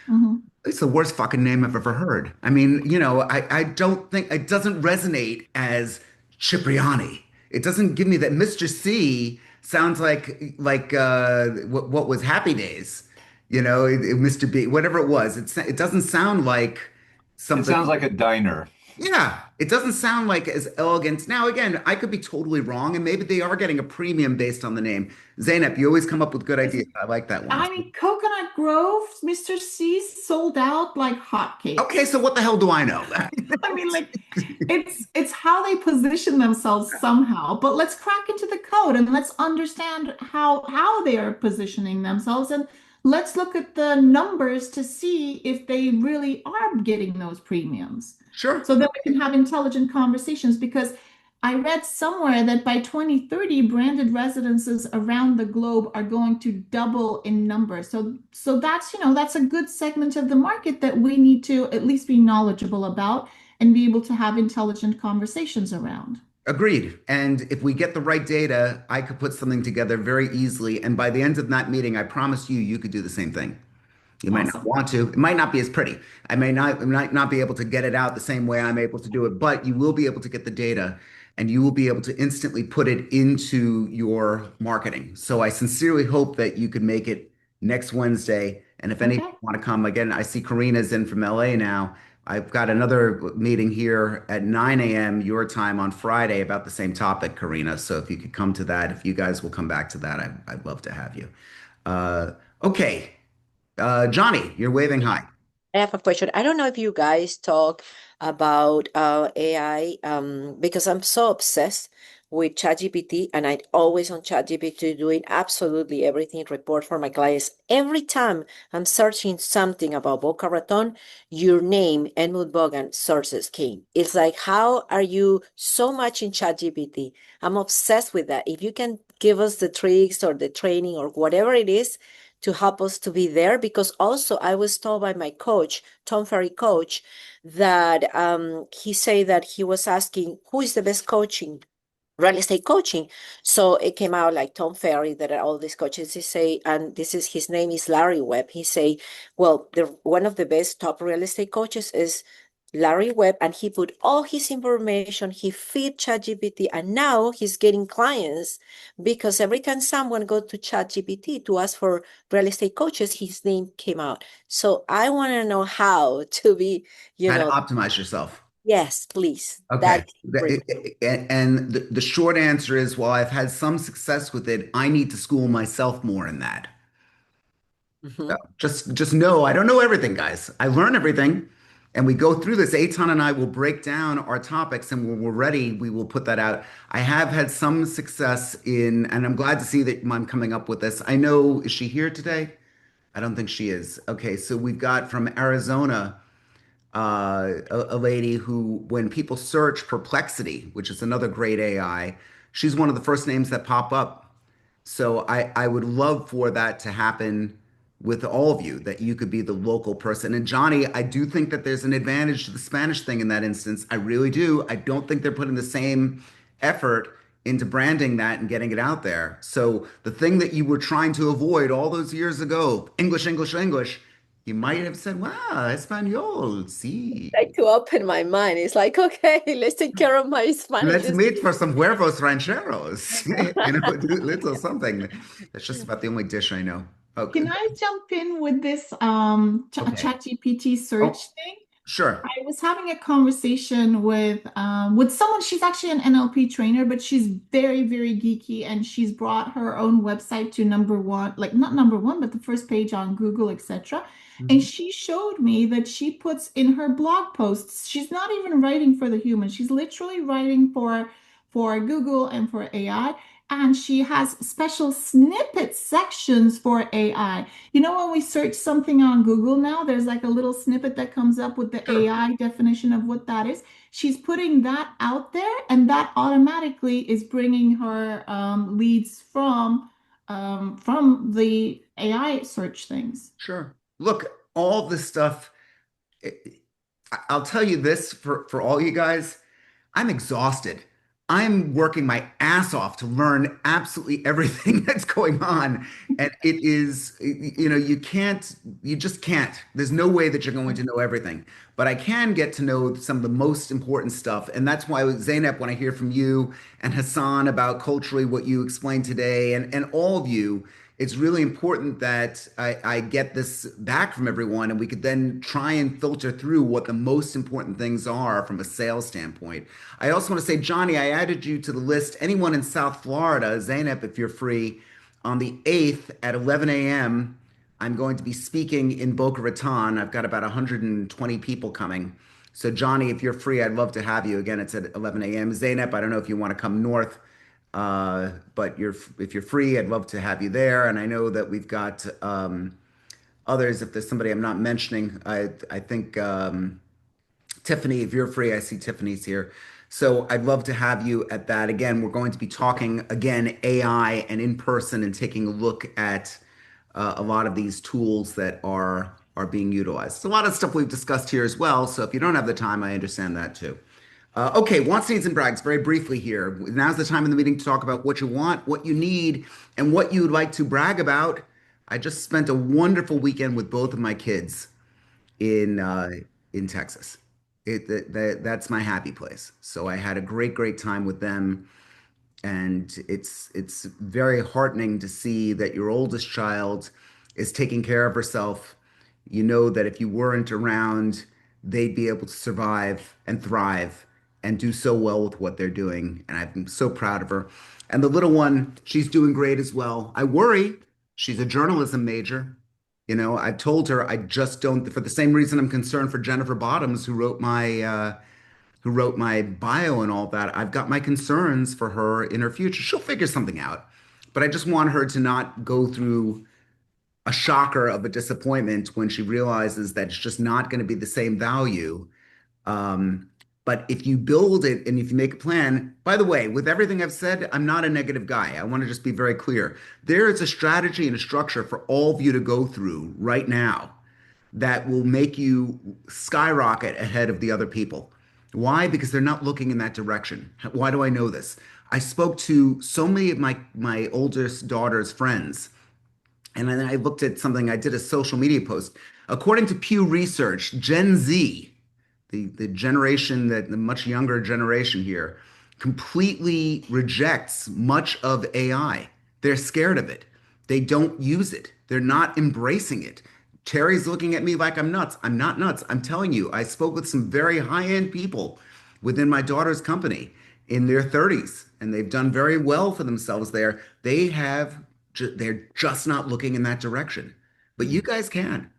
Mhm. It's the worst fucking name I've ever heard. I mean, I don't think it doesn't resonate as Cipriani. It doesn't give me that. Mr. C sounds like what was Happy Days, Mr. B, whatever it was. It doesn't sound like It something. sounds like a diner. Yeah, it doesn't sound like as elegant. Now, again, I could be totally wrong, and maybe they are getting a premium based on the name. Zainab, you always come up with good ideas. I like that one. I mean, Coconut Grove, Mr. C's sold out like Okay, hotcakes. so what the hell do I know? I mean, like it's how they position themselves somehow. But let's crack into the code and let's understand how they are positioning themselves, and let's look at the numbers to see if they really are getting those premiums. Sure. So that we can have intelligent conversations, because I read somewhere that by 2030, branded residences around the globe are going to double in number. So that's, that's a good segment of the market that we need to at least be knowledgeable about and be able to have intelligent conversations around. Agreed. And if we get the right data, I could put something together very easily. And by the end of that meeting, I promise you, you could do the same thing. You might not Awesome. want to. It might not be as pretty. I might not be able to get it out the same way I'm able to do it, but you will be able to get the data and you will be able to instantly put it into your marketing. So I sincerely hope that you could make it next Wednesday. And if any of you Okay. want to come, again, I see Karina's in from LA now. I've got another meeting here at 9 a.m. your time on Friday about the same topic, Karina. So if you could come to that, if you guys will come back to that, I'd love to have you. Okay. Johnny, you're waving hi. I have a question. I don't know if you guys talk about AI because I'm so obsessed with ChatGPT and I'm always on ChatGPT doing absolutely everything report for my clients. Every time I'm searching something about Boca Raton, your name, Edmund Bogen, sources came. It's like, how are you so much in ChatGPT? I'm obsessed with that. If you can give us the tricks or the training or whatever it is, to help us to be there, because also I was told by my coach, Tom Ferry coach, that he said that he was asking who is the best coaching real estate coaching. So it came out like Tom Ferry, that all these coaches they say, and this is his name is Larry Webb. He say, well, one of the best top real estate coaches is Larry Webb, and he put all his information, he feed ChatGPT, and now he's getting clients because every time someone go to ChatGPT to ask for real estate coaches, his name came out. So I want to know how to be, you How to know, optimize yourself. yes, please. Okay. That's great. And the short answer is, while I've had some success with it, I need to school myself more in that. So Mhm. just know I don't know everything, guys. I learn everything, and we go through this. Eitan and I will break down our topics, and when we're ready, we will put that out. I have had some success in, and I'm glad to see that I'm coming up with this. I know, is she here today? I don't think she is. Okay, so we've got from Arizona a lady who, when people search Perplexity, which is another great AI, she's one of the first names that pop up. So I would love for that to happen with all of you, that you could be the local person. And Johnny, I do think that there's an advantage to the Spanish thing in that instance. I really do. I don't think they're putting the same effort into branding that and getting it out there. So the thing that you were trying to avoid all those years ago, English, English, English, you might have said, wow, Espanol, sí. Like to open my mind. It's like, okay, let's take care of my Spanish. Let's meet for some huevos rancheros. You know, do a little something. That's just about the only dish I know. Okay. Can I jump in with this Okay. ChatGPT Oh, search thing? sure. I was having a conversation with someone. She's actually an NLP trainer, but she's very, very geeky, and she's brought her own website to number one, like not number one, but the first page on Google, etc. And Mhm. she showed me that she puts in her blog posts, she's not even writing for the human. She's literally writing for Google and for AI. And she has special snippet sections for AI. You know, when we search something on Google now, there's like a little snippet that comes up with the Sure. AI definition of what that is. She's putting that out there, and that automatically is bringing her leads from the AI search things. Sure. Look, all this stuff, I- I'll tell you this for all you guys. I'm exhausted. I'm working my ass off to learn absolutely everything that's going on. And it is, you just can't. There's no way that you're going to know everything. But I can get to know some of the most important stuff. And that's why, Zainab, when I hear from you and Hassan about culturally what you explained today, and all of you, it's really important that I get this back from everyone and we could then try and filter through what the most important things are from a sales standpoint. I also want to say, Johnny, I added you to the list. Anyone in South Florida, Zainab, if you're free, on the 8th at 11 a.m., I'm going to be speaking in Boca Raton. I've got about 120 people coming. So, Johnny, if you're free, I'd love to have you. Again, it's at 11 a.m. Zainab, I don't know if you want to come north, but if you're free, I'd love to have you there. And I know that we've got others. If there's somebody I'm not mentioning, I think Tiffany, if you're free, I see Tiffany's here. So I'd love to have you at that. Again, we're going to be talking again AI and in person and taking a look at a lot of these tools that are being utilized. It's a lot of stuff we've discussed here as well. So if you don't have the time, I understand that too. Okay, wants, needs, and brags. Very briefly here. Now's the time in the meeting to talk about what you want, what you need, and what you'd like to brag about. I just spent a wonderful weekend with both of my kids in Texas. That's my happy place. So I had a great time with them, and it's very heartening to see that your oldest child is taking care of herself. You know that if you weren't around, they'd be able to survive and thrive and do so well with what they're doing. And I'm so proud of her. And the little one, she's doing great as well. I worry. She's a journalism major. You know, I told her I just don't, for the same reason I'm concerned for Jennifer Bottoms, who wrote my bio and all that. I've got my concerns for her in her future. She'll figure something out, but I just want her to not go through a shocker of a disappointment when she realizes that it's just not going to be the same value. But if you build it and if you make a plan, by the way, with everything I've said, I'm not a negative guy. I want to just be very clear. There is a strategy and a structure for all of you to go through right now that will make you skyrocket ahead of the other people. Why? Because they're not looking in that direction. Why do I know this? I spoke to so many of my oldest daughter's friends, and then I looked at something. I did a social media post. According to Pew Research, Gen Z, the generation that the much younger generation here, completely rejects much of AI. They're scared of it. They don't use it. They're not embracing it. Terry's looking at me like I'm nuts. I'm not nuts. I'm telling you, I spoke with some very high-end people within my daughter's company in their 30s, and they've done very well for themselves there. They're just not looking in that direction. But you guys can.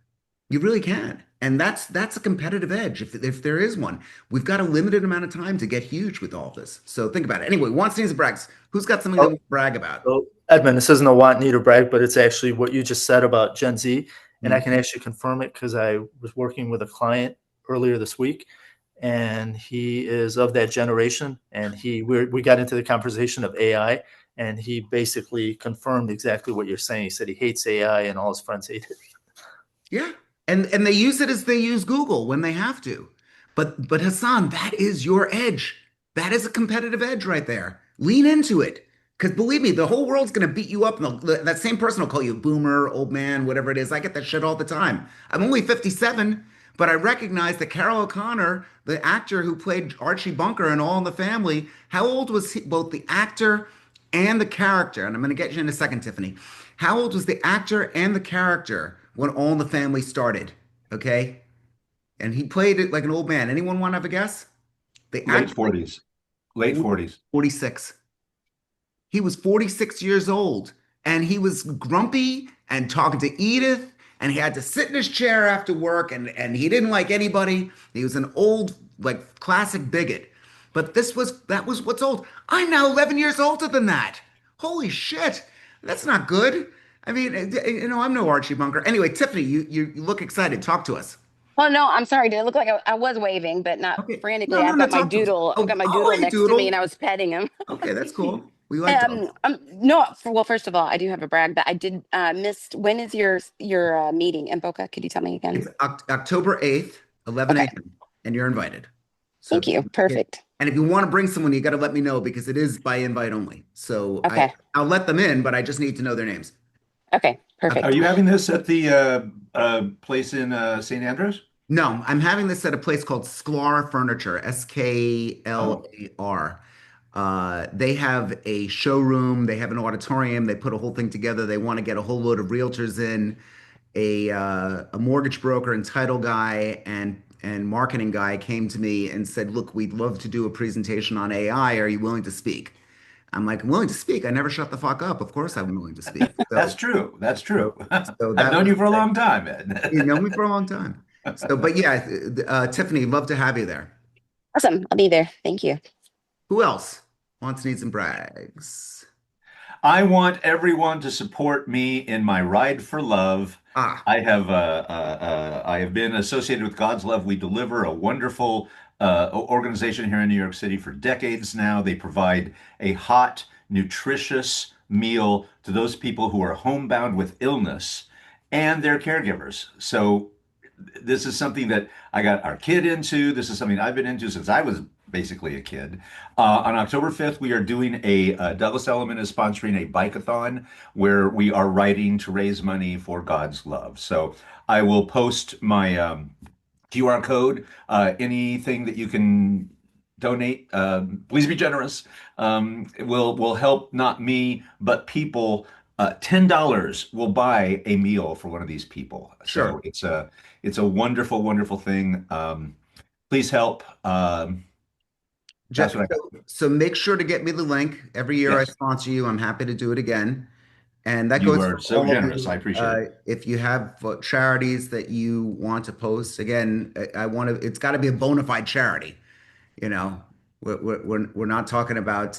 You really can. And that's a competitive edge if there is one. We've got a limited amount of time to get huge with all of this. So think about it. Anyway, wants, needs, and brags. Who's got something to brag about? So, Edmund, this isn't a want, need, or brag, but it's actually what you just said about Gen Z. And I can actually confirm it because I was working with a client earlier this week, and he is of that generation. And we got into the conversation of AI, and he basically confirmed exactly what you're saying. He said he hates AI, and all his friends hate it. Yeah. And they use it as they use Google when they have to. But Hassan, that is your edge. That is a competitive edge right there. Lean into it. Because believe me, the whole world's going to beat you up. And that same person will call you boomer, old man, whatever it is. I get that shit all the time. I'm only 57, but I recognize that Carol O'Connor, the actor who played Archie Bunker in All in the Family, how old was he, both the actor and the character? And I'm going to get you in a second, Tiffany. How old was the actor and the character when All in the Family started? Okay. And he played it like an old man. Anyone want to have a guess? The Late actor, 40s. Late 40s. 46. He was 46 years old and he was grumpy and talking to Edith, and he had to sit in his chair after work, and he didn't like anybody. He was an old, like classic bigot. But that was what's old. I'm now 11 years older than that. Holy shit. That's not good. I mean, I'm no Archie Bunker. Anyway, Tiffany, you look excited. Talk to us. Well, no, I'm sorry. Did it look like I was waving, but not Okay. frantically? No, no, I've no, got my talk to us. doodle. I've got my Oh, doodle hey, next to me, Doodle. and I was petting him. Okay, that's cool. We like dogs. No. Well, first of all, I do have a brag, but I did miss. When is your meeting in Boca? Could you tell me again? It's October 8th, 11 Okay. a.m., and you're invited. So Thank you. Perfect. and if you want to bring someone, you got to let me know because it is by invite only. So Okay. I'll let them in, but I just need to know their names. Okay. Are Perfect. you having this at the place in St. Andrews? No, I'm having this at a place called Sklar Furniture, Sklar. They have a showroom, they have an auditorium, they put a whole thing together. They want to get a whole load of realtors in, a mortgage broker and title guy and marketing guy came to me and said, "Look, we'd love to do a presentation on AI. Are you willing to speak?" I'm like, "I'm willing to speak. I never shut the fuck up. Of course I'm willing to speak." That's true. That's So, true. so I've that known was you for a like, long time, you know Ed. me for a long time. So, but yeah, Tiffany, love to have you there. Awesome. I'll be there. Thank you. Who else wants needs and brags? I want everyone to support me in my ride for love. Ah, I have been associated with God's Love We Deliver, a wonderful organization here in New York City for decades now. They provide a hot, nutritious meal to those people who are homebound with illness and their caregivers. So this is something that I got our kid into. This is something I've been into since I was basically a kid. On October 5th, we are doing Douglas Elliman is sponsoring a bike-a-thon where we are riding to raise money for God's love. So I will post my QR code, anything that you can donate. Please be generous. Will help not me, but people. $10 will buy a meal for one of these people. So sure. it's a wonderful, wonderful thing. Please help. That's what I got. So make sure to get me the link. Every year I Yes, sponsor you. I'm happy to do it again. And that you goes are for so all of generous. I you. appreciate it. If you have charities that you want to post, again, I want to, it's got to be a bona fide charity. You know, we're not talking about,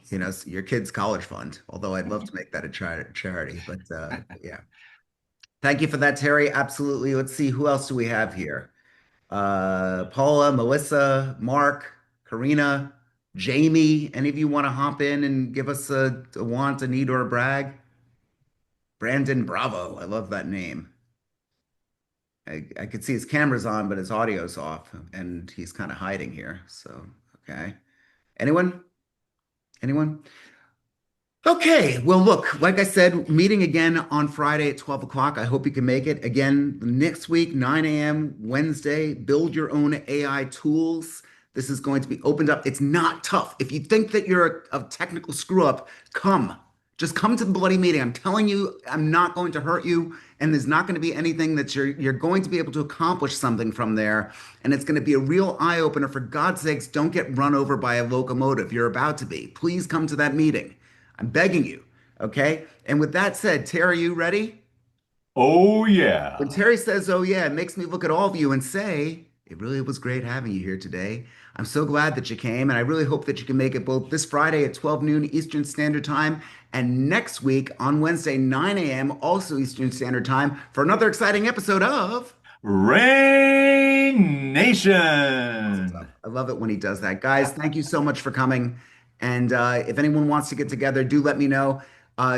your kid's college fund, although I'd love to make that a charity. But yeah, thank you for that, Terry. Absolutely. Let's see, who else do we have here? Paula, Melissa, Mark, Karina, Jamie. Any of you want to hop in and give us a want, a need, or a brag? Brandon Bravo. I love that name. I could see his camera's on, but his audio's off, and he's kind of hiding here. So, okay. Anyone? Anyone? Okay, well, look, like I said, meeting again on Friday at 12 o'clock. I hope you can make it. Again, next week, 9 a.m. Wednesday, build your own AI tools. This is going to be opened up. It's not tough. If you think that you're a technical screw up, come. Just come to the bloody meeting. I'm telling you, I'm not going to hurt you, and there's not going to be anything that you're going to be able to accomplish something from there, and it's going to be a real eye opener. For God's sakes, don't get run over by a locomotive. You're about to be. Please come to that meeting. I'm begging you. Okay. And with that said, Terry, you ready? Oh, When yeah. Terry says, "Oh, yeah," it makes me look at all of you and say, "It really was great having you here today. I'm so glad that you came. And I really hope that you can make it both this Friday at 12 noon Eastern Standard Time and next week on Wednesday, 9 a.m., also Eastern Standard Time, for another exciting episode of Rain Awesome Nation. Stuff." I love it when he does that. Guys, thank you so much for coming. And if anyone wants to get together, do let me know.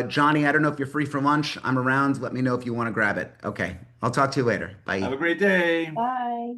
Johnny, I don't know if you're free for lunch. I'm around. Let me know if you want to grab it. Okay. I'll talk to you later. Have Bye. a great day. Bye.